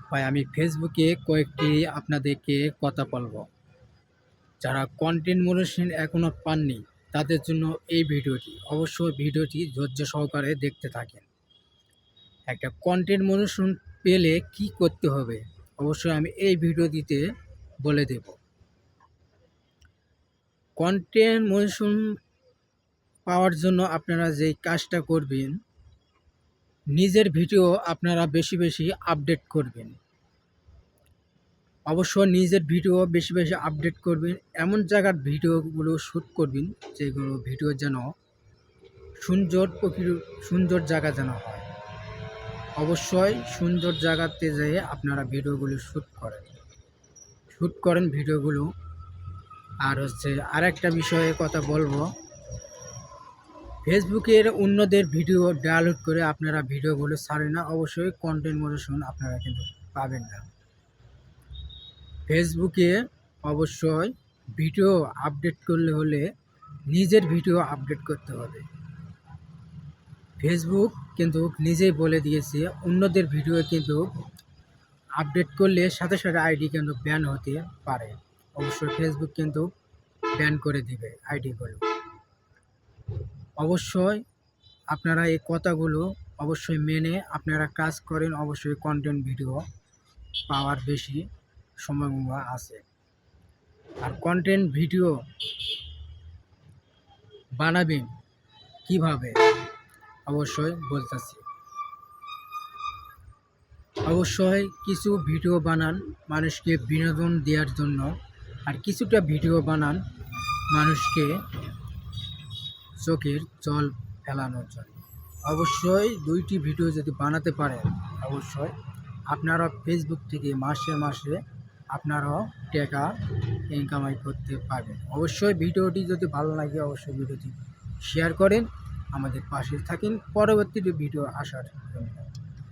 ভাই আমি ফেসবুকে কয়েকটি আপনাদেরকে কথা বলবো। যারা কন্টেন্ট মনিটাইজেশন এখনো পাননি তাদের জন্য এই ভিডিওটি। অবশ্যই ভিডিওটি ধৈর্য সহকারে দেখতে থাকেন। একটা কন্টেন্ট মনিটাইজেশন পেলে কি করতে হবে অবশ্যই আমি এই ভিডিওটিতে বলে দেব। কন্টেন্ট মনিটাইজেশন পাওয়ার জন্য আপনারা যেই কাজটা করবেন, নিজের ভিডিও আপনারা বেশি বেশি আপডেট করবেন। অবশ্যই নিজের ভিডিও বেশি বেশি আপডেট করবেন, এমন জায়গার ভিডিওগুলো শ্যুট করবেন যেগুলো ভিডিও যেন সুন্দর জায়গা যেন হয়। অবশ্যই সুন্দর জায়গাতে যেয়ে আপনারা ভিডিওগুলো শ্যুট করেন ভিডিওগুলো। আর আরেকটা বিষয়ে কথা বলবো, ফেসবুকের অন্যদের ভিডিও ডাউনলোড করে আপনারা ভিডিওগুলো ছাড়েন না, অবশ্যই কন্টেন্ট মনিটাইজেশন আপনারা কিন্তু পাবেন না। ফেসবুকে অবশ্যই ভিডিও আপডেট করলে হলে নিজের ভিডিও আপডেট করতে হবে। ফেসবুক কিন্তু নিজেই বলে দিয়েছে অন্যদের ভিডিও কিন্তু আপডেট করলে সাথে সাথে আইডি কিন্তু ব্যান হতে পারে। অবশ্যই ফেসবুক কিন্তু ব্যান করে দিবে আইডিগুলো। অবশ্যই আপনারা এই কথাগুলো অবশ্যই মেনে আপনারা কাজ করেন, অবশ্যই কন্টেন্ট ভিডিও পাওয়ার বেশি সম্ভাবনা আছে। আর কন্টেন্ট ভিডিও বানাবেন কিভাবে অবশ্যই বলতেছি। অবশ্যই কিছু ভিডিও বানান মানুষকে বিনোদন দেওয়ার জন্য, আর কিছুটা ভিডিও বানান মানুষকে চোখের জল ফেলানোর জন্য। অবশ্যই দুইটি ভিডিও যদি বানাতে পারেন অবশ্যই আপনারা ফেসবুক থেকে মাসে মাসে আপনারাও টাকা ইনকামাই করতে পারবেন। অবশ্যই ভিডিওটি যদি ভালো লাগে অবশ্যই ভিডিওটি শেয়ার করেন, আমাদের পাশে থাকেন পরবর্তী ভিডিও আসার জন্য।